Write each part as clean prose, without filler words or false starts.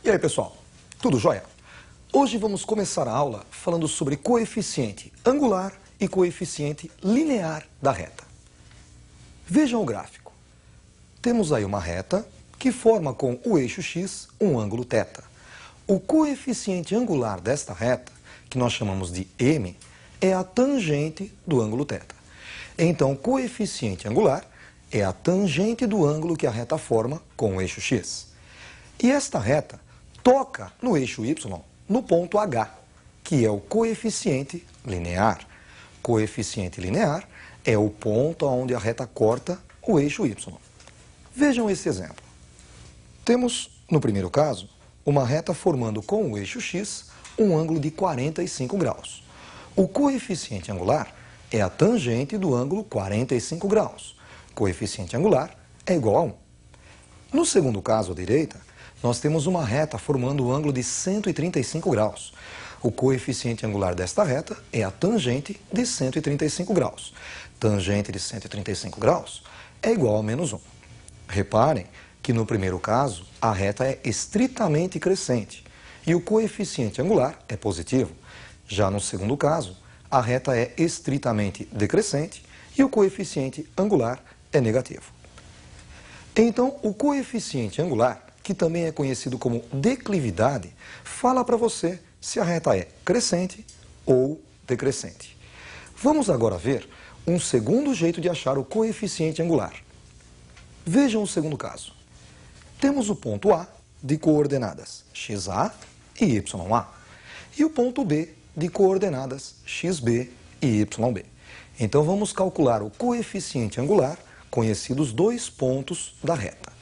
E aí, pessoal? Tudo jóia? Hoje vamos começar a aula falando sobre coeficiente angular e coeficiente linear da reta. Vejam o gráfico. Temos aí uma reta que forma com o eixo x um ângulo θ. O coeficiente angular desta reta, que nós chamamos de m, é a tangente do ângulo θ. Então, coeficiente angular é a tangente do ângulo que a reta forma com o eixo x. E esta reta toca no eixo y, no ponto H, que é o coeficiente linear. Coeficiente linear é o ponto onde a reta corta o eixo y. Vejam esse exemplo. Temos, no primeiro caso, uma reta formando com o eixo x um ângulo de 45 graus. O coeficiente angular é a tangente do ângulo 45 graus. Coeficiente angular é igual a 1. No segundo caso, à direita, nós temos uma reta formando um ângulo de 135 graus. O coeficiente angular desta reta é a tangente de 135 graus. Tangente de 135 graus é igual a menos 1. Reparem que no primeiro caso a reta é estritamente crescente e o coeficiente angular é positivo. Já no segundo caso, a reta é estritamente decrescente e o coeficiente angular é negativo. Então, o coeficiente angular, que também é conhecido como declividade, fala para você se a reta é crescente ou decrescente. Vamos agora ver um segundo jeito de achar o coeficiente angular. Vejam o segundo caso. Temos o ponto A de coordenadas xa e YA e o ponto B de coordenadas xB e YB. Então vamos calcular o coeficiente angular conhecido os dois pontos da reta.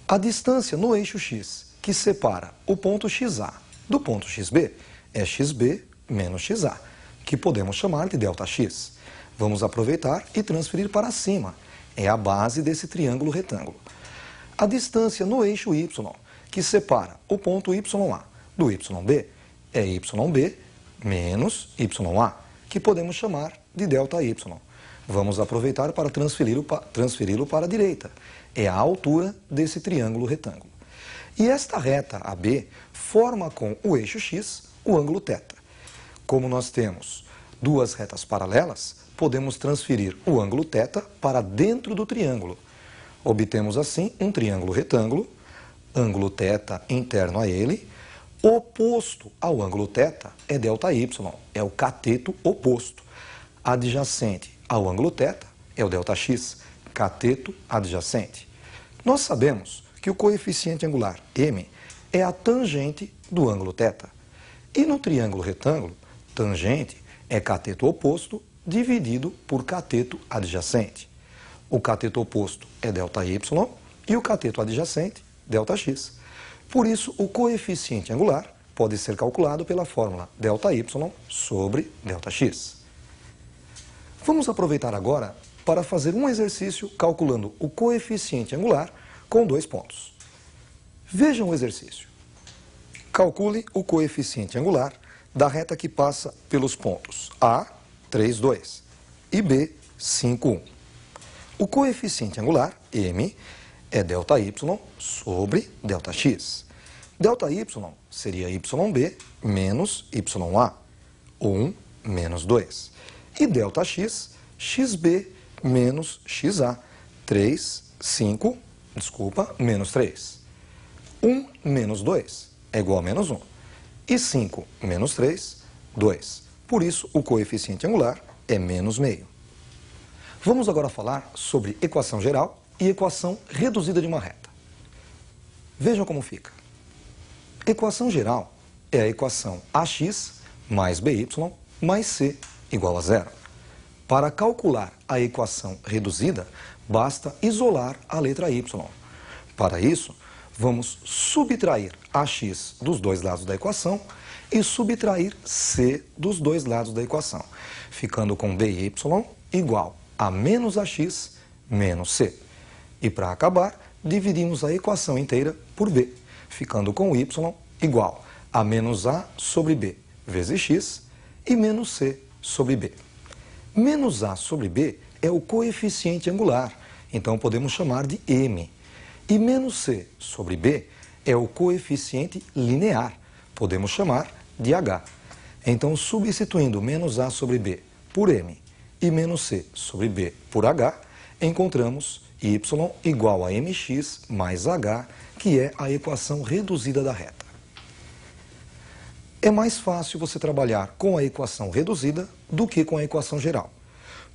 A distância no eixo x que separa o ponto xa do ponto xb é xb menos xa, que podemos chamar de ΔX. Vamos aproveitar e transferir para cima. É a base desse triângulo retângulo. A distância no eixo y que separa o ponto ya do yb é yb menos ya, que podemos chamar de ΔY. Vamos aproveitar para transferi-lo para a direita. É a altura desse triângulo retângulo. E esta reta AB forma com o eixo x o ângulo θ. Como nós temos duas retas paralelas, podemos transferir o ângulo θ para dentro do triângulo. Obtemos assim um triângulo retângulo, ângulo θ interno a ele, oposto ao ângulo θ é ΔY, é o cateto oposto. Adjacente ao ângulo θ é o ΔX, cateto adjacente. Nós sabemos que o coeficiente angular m é a tangente do ângulo θ. E no triângulo retângulo, tangente é cateto oposto dividido por cateto adjacente. O cateto oposto é ΔY e o cateto adjacente, ΔX. Por isso, o coeficiente angular pode ser calculado pela fórmula ΔY sobre ΔX. Vamos aproveitar agora para fazer um exercício calculando o coeficiente angular com dois pontos. Vejam o exercício. Calcule o coeficiente angular da reta que passa pelos pontos A, 3, 2 e B, 5, 1. O coeficiente angular, m, é ΔY sobre ΔX. ΔY seria YB menos YA, 1 menos 2. E ΔX, XB menos XA, menos 3. 1 menos 2 é igual a menos 1. E 5 menos 3, 2. Por isso, o coeficiente angular é menos meio. Vamos agora falar sobre equação geral e equação reduzida de uma reta. Vejam como fica. Equação geral é a equação AX mais BY mais C igual a 0. Para calcular a equação reduzida, basta isolar a letra Y. Para isso, vamos subtrair AX dos dois lados da equação e subtrair C dos dois lados da equação, ficando com BY igual a menos AX menos C. E para acabar, dividimos a equação inteira por B, ficando com Y igual a menos A sobre B vezes X e menos C sobre B. Menos A sobre B é o coeficiente angular, então podemos chamar de M. E menos C sobre B é o coeficiente linear, podemos chamar de h. Então, substituindo menos a sobre b por m e menos c sobre b por h, encontramos y igual a mx mais h, que é a equação reduzida da reta. É mais fácil você trabalhar com a equação reduzida do que com a equação geral.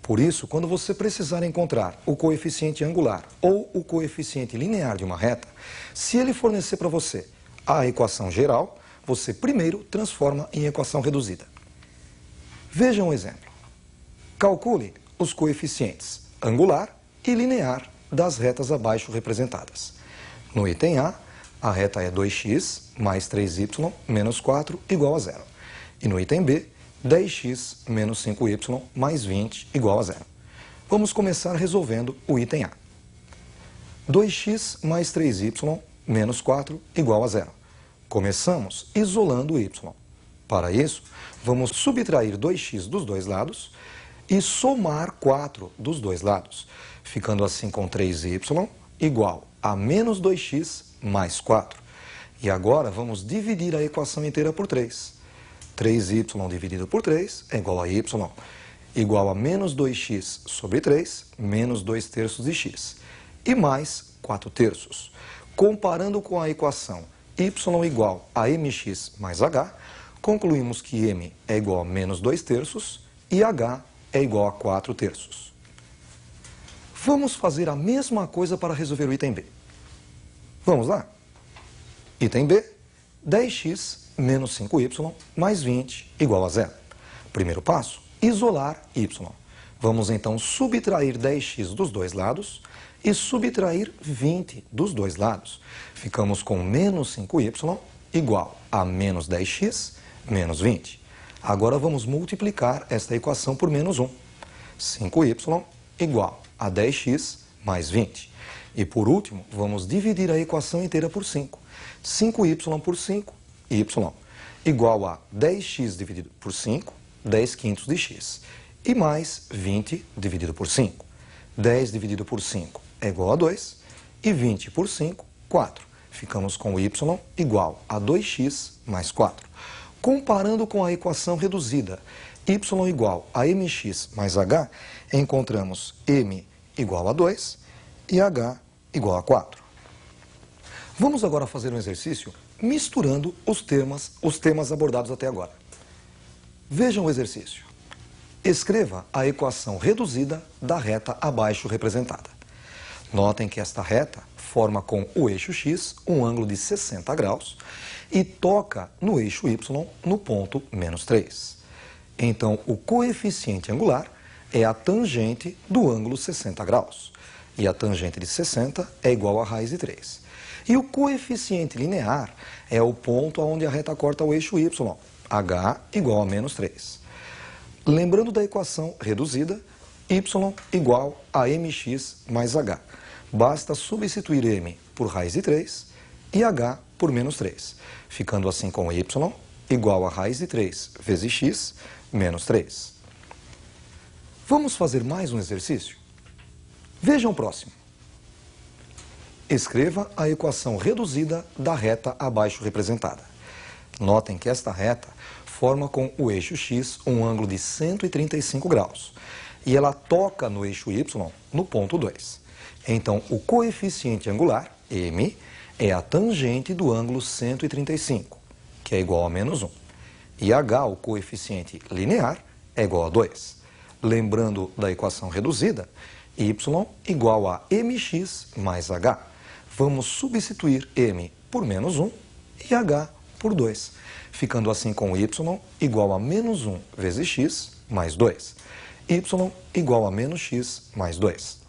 Por isso, quando você precisar encontrar o coeficiente angular ou o coeficiente linear de uma reta, se ele fornecer para você a equação geral, você primeiro transforma em equação reduzida. Veja um exemplo. Calcule os coeficientes angular e linear das retas abaixo representadas. No item A reta é 2x mais 3y menos 4 igual a 0. E no item B, 10x menos 5y mais 20 igual a 0. Vamos começar resolvendo o item A. 2x mais 3y menos 4 igual a 0. Começamos isolando o y. Para isso, vamos subtrair 2x dos dois lados e somar 4 dos dois lados, ficando assim com 3y igual a menos 2x mais 4. E agora vamos dividir a equação inteira por 3. 3y dividido por 3 é igual a y igual a menos 2x sobre 3, menos 2 terços de x, e mais 4 terços. Comparando com a equação y igual a mx mais h, concluímos que m é igual a menos 2 terços e h é igual a 4 terços. Vamos fazer a mesma coisa para resolver o item B. Vamos lá? Item B, 10x menos 5y mais 20 igual a 0. Primeiro passo, isolar y. Vamos então subtrair 10x dos dois lados e subtrair 20 dos dois lados. Ficamos com menos 5y igual a menos 10x menos 20. Agora vamos multiplicar esta equação por menos 1. 5y igual a 10x mais 20. E por último, vamos dividir a equação inteira por 5. 5y por 5, y igual a 10x dividido por 5, 10 quintos de x. E mais 20 dividido por 5. 10 dividido por 5 é igual a 2 e 20 por 5, 4. Ficamos com y igual a 2x mais 4. Comparando com a equação reduzida, y igual a mx mais h, encontramos m igual a 2 e h igual a 4. Vamos agora fazer um exercício misturando os temas abordados até agora. Vejam o exercício. Escreva a equação reduzida da reta abaixo representada. Notem que esta reta forma com o eixo x um ângulo de 60 graus e toca no eixo y no ponto menos 3. Então, o coeficiente angular é a tangente do ângulo 60 graus. E a tangente de 60 é igual a raiz de 3. E o coeficiente linear é o ponto onde a reta corta o eixo y, h igual a menos 3. Lembrando da equação reduzida, y igual a mx mais h. Basta substituir m por raiz de 3 e h por menos 3, ficando assim com y igual a raiz de 3 vezes x menos 3. Vamos fazer mais um exercício? Vejam o próximo. Escreva a equação reduzida da reta abaixo representada. Notem que esta reta forma com o eixo x um ângulo de 135 graus e ela toca no eixo y no ponto 2. Então, o coeficiente angular, m, é a tangente do ângulo 135, que é igual a menos 1. E h, o coeficiente linear, é igual a 2. Lembrando da equação reduzida, y igual a mx mais h. Vamos substituir m por menos 1 e h por 2, ficando assim com y igual a menos 1 vezes x mais 2. Y igual a menos x mais 2.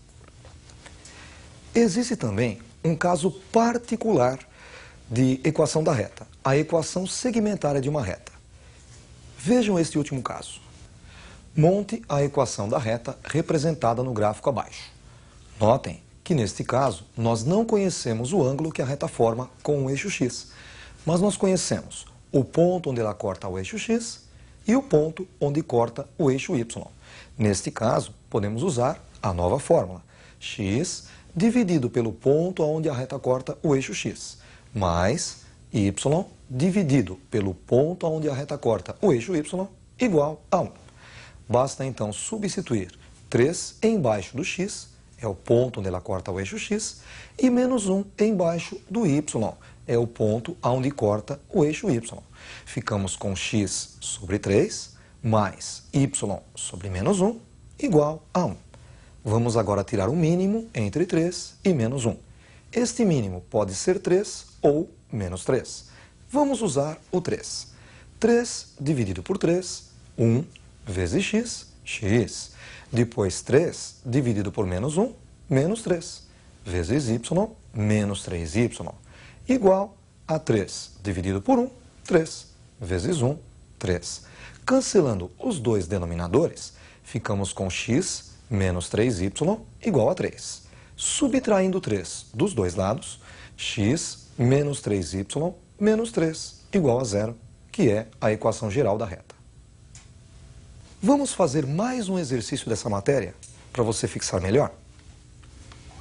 Existe também um caso particular de equação da reta, a equação segmentária de uma reta. Vejam este último caso. Monte a equação da reta representada no gráfico abaixo. Notem que, neste caso, nós não conhecemos o ângulo que a reta forma com o eixo x, mas nós conhecemos o ponto onde ela corta o eixo x e o ponto onde corta o eixo y. Neste caso, podemos usar a nova fórmula, x dividido pelo ponto onde a reta corta o eixo x, mais y dividido pelo ponto onde a reta corta o eixo y igual a 1. Basta então substituir 3 embaixo do x, é o ponto onde ela corta o eixo x, e menos 1 embaixo do y, é o ponto onde corta o eixo y. Ficamos com x sobre 3 mais y sobre menos 1 igual a 1. Vamos agora tirar o mínimo entre 3 e menos 1. Este mínimo pode ser 3 ou menos 3. Vamos usar o 3. 3 dividido por 3, 1 vezes x, x. Depois 3 dividido por menos 1, menos 3, vezes y, menos 3y, igual a 3 dividido por 1, 3, vezes 1, 3. Cancelando os dois denominadores, ficamos com x menos 3y igual a 3. Subtraindo 3 dos dois lados, x menos 3y menos 3 igual a 0, que é a equação geral da reta. Vamos fazer mais um exercício dessa matéria para você fixar melhor?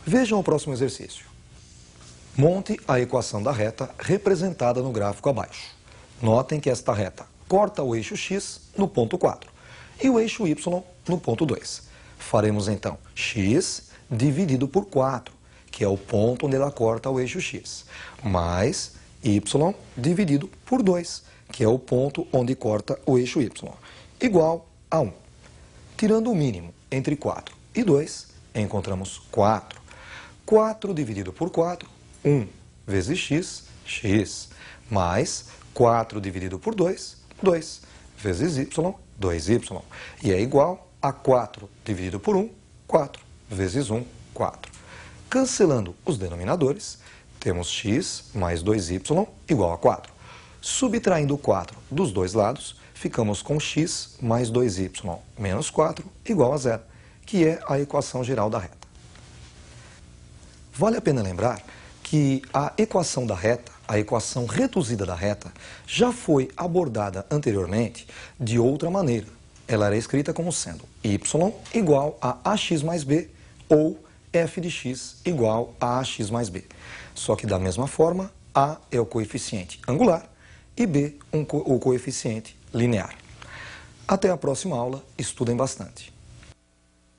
Vejam o próximo exercício. Monte a equação da reta representada no gráfico abaixo. Notem que esta reta corta o eixo x no ponto 4 e o eixo y no ponto 2. Faremos então x dividido por 4, que é o ponto onde ela corta o eixo x, mais y dividido por 2, que é o ponto onde corta o eixo y, igual a 1. Tirando o mínimo entre 4 e 2, encontramos 4. 4 dividido por 4, 1 vezes x, x, mais 4 dividido por 2, 2 vezes y, 2y. E é igual a 4 dividido por 1, 4 vezes 1, 4. Cancelando os denominadores, temos x mais 2y igual a 4. Subtraindo o 4 dos dois lados, ficamos com x mais 2y menos 4 igual a 0, que é a equação geral da reta. Vale a pena lembrar que a equação da reta, a equação reduzida da reta, já foi abordada anteriormente de outra maneira. Ela era escrita como sendo y igual a ax mais b ou f de x igual a ax mais b. Só que da mesma forma, a é o coeficiente angular e b o coeficiente linear. Até a próxima aula, estudem bastante.